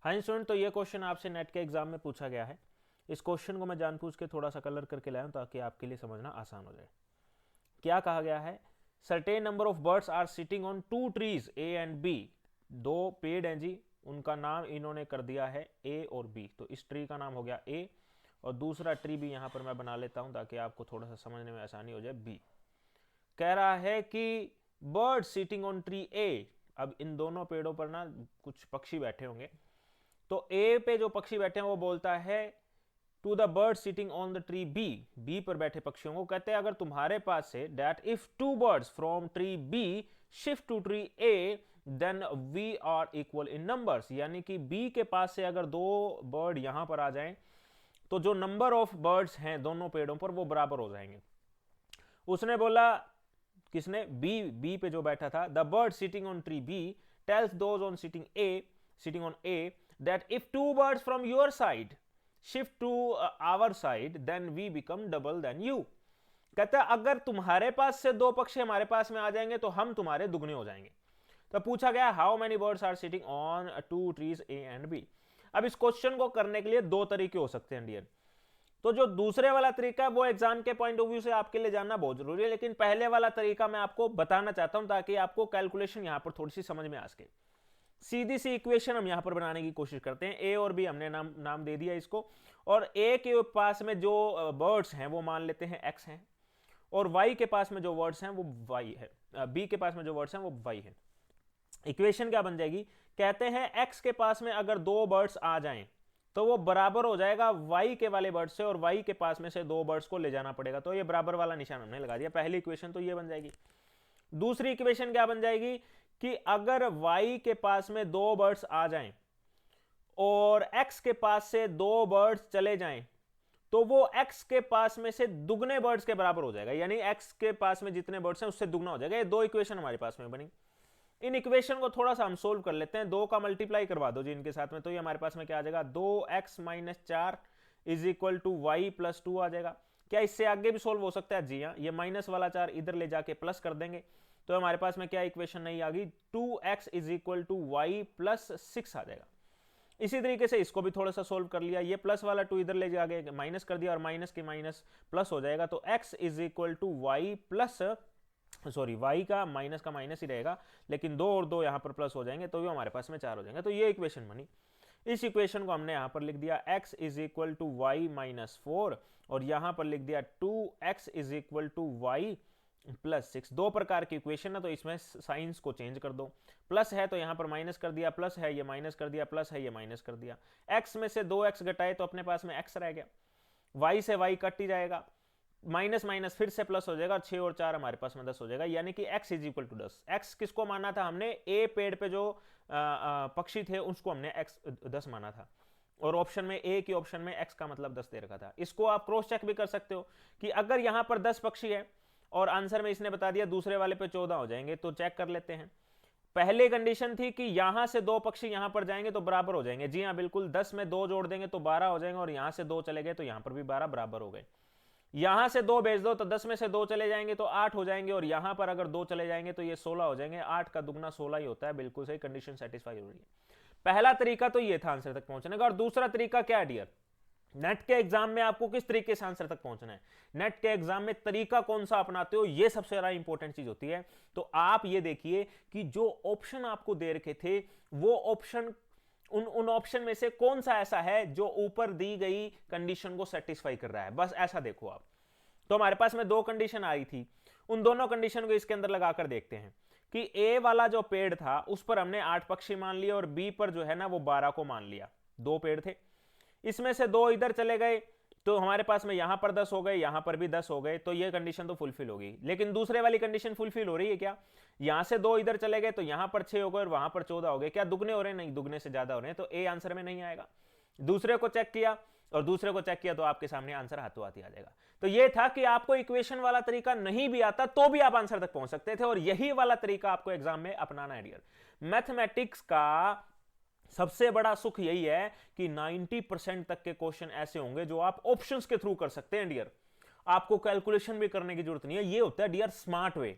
हाँ स्टूडेंट, तो ये क्वेश्चन आपसे नेट के एग्जाम में पूछा गया है। इस क्वेश्चन को मैं जानबूझ के थोड़ा सा कलर करके लाया हूं ताकि आपके लिए समझना आसान हो जाए। क्या कहा गया है? Certain number of birds are sitting on two trees A and B. दो पेड़ हैं जी, उनका नाम इन्होंने कर दिया है ए और बी। तो इस ट्री का नाम हो गया ए और दूसरा ट्री भी यहां पर मैं बना लेता हूं ताकि आपको थोड़ा सा समझने में आसानी हो जाए। बी कह रहा है कि बर्ड सिटिंग ऑन ट्री ए। अब इन दोनों पेड़ों पर ना कुछ पक्षी बैठे होंगे, तो ए पे जो पक्षी बैठे हैं वो बोलता है to the bird sitting on the tree B. B पर बैठे पक्षियों को कहते हैं अगर तुम्हारे पास से that if two birds from tree B shift to tree A then we are equal in numbers. यानी कि बी के पास से अगर दो बर्ड यहां पर आ जाएं तो जो नंबर ऑफ बर्ड्स हैं दोनों पेड़ों पर वो बराबर हो जाएंगे। उसने बोला, किसने? बी पे जो बैठा था, the bird sitting on tree B tells those on sitting on A that if two birds from your side shift to our side then we become double than you। कहता है अगर तुम्हारे पास से दो पक्षी हमारे पास में आ जाएंगे तो हम तुम्हारे दुगने हो जाएंगे। तो पूछा गया how many birds are sitting on two trees A and B. अब इस क्वेश्चन को करने के लिए दो तरीके हो सकते हैं डियर। तो जो दूसरे वाला तरीका है वो एग्जाम के पॉइंट ऑफ व्यू से आपके लिए जानना बहुत जरूरी है, लेकिन पहले वाला तरीका मैं आपको बताना चाहता हूं ताकि आपको कैलकुलेशन यहां पर थोड़ी सी समझ में आ सके। सीधी सी इक्वेशन हम यहां पर बनाने की कोशिश करते हैं। ए और बी हमने नाम दे दिया इसको, और ए के पास में जो वर्ड्स हैं वो मान लेते हैं एक्स हैं, और वाई के पास में जो वर्ड्स हैं वो वाई है, बी के पास में जो वर्ड्स हैं वो वाई है। इक्वेशन क्या बन जाएगी? कहते हैं एक्स के पास में अगर दो बर्ड्स आ जाएं तो वो बराबर हो जाएगा वाई के वाले बर्ड्स से, और वाई के पास में से दो बर्ड्स को ले जाना पड़ेगा। तो ये बराबर वाला निशान हमने लगा दिया। पहली इक्वेशन तो ये बन जाएगी। दूसरी इक्वेशन क्या बन जाएगी कि अगर y के पास में दो बर्ड्स आ जाएं और x के पास से दो बर्ड्स चले जाएं तो वो x के पास में से दुगने बर्ड्स के बराबर हो जाएगा। यानी x के पास में जितने बर्ड्स हैं उससे दुगना हो जाएगा। ये दो इक्वेशन हमारे पास में बनी। इन इक्वेशन को थोड़ा सा हम सोल्व कर लेते हैं। दो का मल्टीप्लाई करवा दो जी इनके साथ में, तो ये हमारे पास में क्या आ जाएगा? 2x minus 4 is equal to y plus 2 आ जाएगा। क्या इससे आगे भी सोल्व हो सकता है? जी हाँ, ये माइनस वाला 4 इधर ले जाके प्लस कर देंगे तो हमारे पास में क्या इक्वेशन नहीं आ गई? 2x is equal to y plus 6 आ जाएगा। इसी तरीके से इसको भी थोड़ा सा सोल्व कर लिया। ये प्लस वाला 2 इधर ले जाके माइनस कर दिया और माइनस के माइनस प्लस हो जाएगा। तो x is equal to y plus, sorry y का माइनस ही रहेगा, लेकिन दो और दो यहां पर प्लस हो जाएंगे तो भी हमारे पास में 4 हो जाएंगे। तो ये इक्वेशन बनी। इस इक्वेशन को हमने यहां पर लिख दिया x is equal to y minus 4 और यहां पर लिख दिया 2x is equal to y plus 6। दो प्रकार की इक्वेशन है तो इसमें साइंस को चेंज कर दो। प्लस है तो यहां पर माइनस कर दिया, प्लस है ये माइनस कर दिया, प्लस है ये माइनस कर दिया। x में से 2x घटाए तो अपने पास में x रह गया, y से y कट ही जाएगा, माइनस माइनस फिर से प्लस हो जाएगा, 6 और 4 हमारे पास में 10 हो जाएगा। यानी कि x is equal to 10। x किसको माना था हमने? ए पेड़ पे जो पक्षी थे उसको हमने x 10 माना था, और ऑप्शन में ए की ऑप्शन में x का मतलब 10 दे रखा था। इसको आप क्रॉस चेक भी कर सकते हो कि अगर यहां पर 10 पक्षी है और आंसर में इसने बता दिया दूसरे वाले पे 14 हो जाएंगे, तो चेक कर लेते हैं। पहले कंडीशन थी कि यहां से दो पक्षी यहां पर जाएंगे तो बराबर हो जाएंगे। जी हाँ बिल्कुल, 10 में 2 जोड़ देंगे तो 12 हो जाएंगे, और यहां से 2 चले गए तो यहां पर भी 12 बराबर हो गए। यहां से 2 भेज दो तो 10 में से 2 चले जाएंगे तो 8 हो जाएंगे, और यहां पर अगर 2 चले जाएंगे तो ये 16 हो जाएंगे। 8 का दुगना 16 ही होता है। बिल्कुल सही, कंडीशन सेटिस्फाई हो रही है। पहला तरीका तो ये था आंसर तक पहुंचने का। और दूसरा तरीका क्या है डियर? नेट के एग्जाम में आपको किस तरीके से आंसर तक पहुंचना है, नेट के एग्जाम में तरीका कौन सा अपनाते हो, यह सबसे ज्यादा इंपॉर्टेंट चीज होती है। तो आप ये देखिए कि जो ऑप्शन आपको दे रखे थे वो ऑप्शन, उन ऑप्शन में से कौन सा ऐसा है जो ऊपर दी गई कंडीशन को सेटिस्फाई कर रहा है। बस ऐसा देखो आप। तो हमारे पास में दो कंडीशन आ रही थी, उन दोनों कंडीशन को इसके अंदर लगाकर देखते हैं कि ए वाला जो पेड़ था उस पर हमने 8 पक्षी मान लिए और बी पर जो है ना वो 12 को मान लिया। दो पेड़ थे, इसमें से 2 इधर चले गए तो हमारे पास में यहां पर 10 हो गए, यहां पर भी 10 हो गए। तो ये कंडीशन तो फुलफिल होगी। लेकिन दूसरे वाली कंडीशन फुलफिल हो रही है क्या? यहां से 2 इधर चले गए तो यहां पर 6 हो गए और वहां पर 14 हो गए। क्या दुगने हो रहे हैं? नहीं, दुगने से ज्यादा हो रहे हैं। तो ए आंसर में नहीं आएगा। दूसरे को चेक किया और दूसरे को चेक किया तो आपके सामने आंसर हाथों हाथ ही आ जाएगा। तो ये था कि आपको इक्वेशन वाला तरीका नहीं भी आता तो भी आप आंसर तक पहुंच सकते थे, और यही वाला तरीका आपको एग्जाम में अपनाना है डियर। मैथमेटिक्स का सबसे बड़ा सुख यही है कि 90% तक के क्वेश्चन ऐसे होंगे जो आप ऑप्शंस के थ्रू कर सकते हैं डियर। आपको कैलकुलेशन भी करने की जरूरत नहीं है। ये होता है डियर स्मार्ट वे।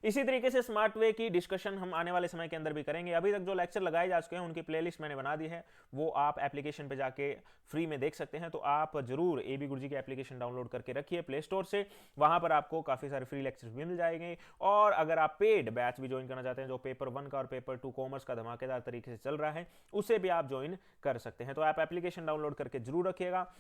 इसी तरीके से स्मार्ट वे की डिस्कशन हम आने वाले समय के अंदर भी करेंगे। अभी तक जो लेक्चर लगाए जा चुके हैं उनकी प्लेलिस्ट मैंने बना दी है, वो आप एप्लीकेशन पे जाके फ्री में देख सकते हैं। तो आप जरूर AB गुरुजी की एप्लीकेशन डाउनलोड करके रखिए प्ले स्टोर से, वहां पर आपको काफी सारे फ्री लेक्चर्स भी मिल जाएंगे। और अगर आप पेड बैच भी ज्वाइन करना चाहते हैं, जो पेपर 1 का और पेपर 2 कॉमर्स का धमाकेदार तरीके से चल रहा है, उसे भी आप ज्वाइन कर सकते हैं। तो आप एप्लीकेशन डाउनलोड करके जरूर रखिएगा।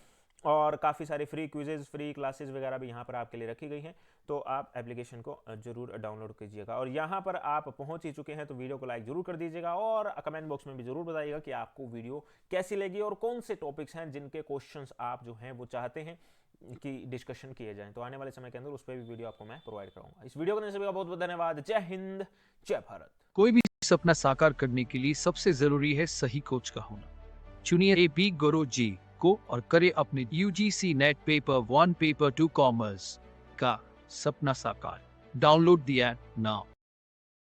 और काफ़ी सारे फ्री क्विजेज, फ्री क्लासेस वगैरह भी यहाँ पर आपके लिए रखी गई हैं, तो आप एप्लीकेशन को जरूर डाउनलोड कीजिएगा। और यहाँ पर आप पहुँच ही चुके हैं तो वीडियो को लाइक जरूर कर दीजिएगा, और कमेंट बॉक्स में भी जरूर बताइएगा कि आपको वीडियो कैसी लगी और कौन से टॉपिक्स हैं जिनके क्वेश्चंस आप जो हैं वो चाहते हैं कि डिस्कशन किए जाएं। तो आने वाले समय के अंदर उस पर भी वीडियो आपको मैं प्रोवाइड कराऊंगा। इस वीडियो को देखने से बहुत बहुत धन्यवाद। जय हिंद, जय भारत। कोई भी सपना साकार करने के लिए सबसे जरूरी है सही कोच का होना। चुनिए AB गुरुजी को और करे अपने UGC net paper 1 paper 2 commerce का सपना साकार। Download the app now.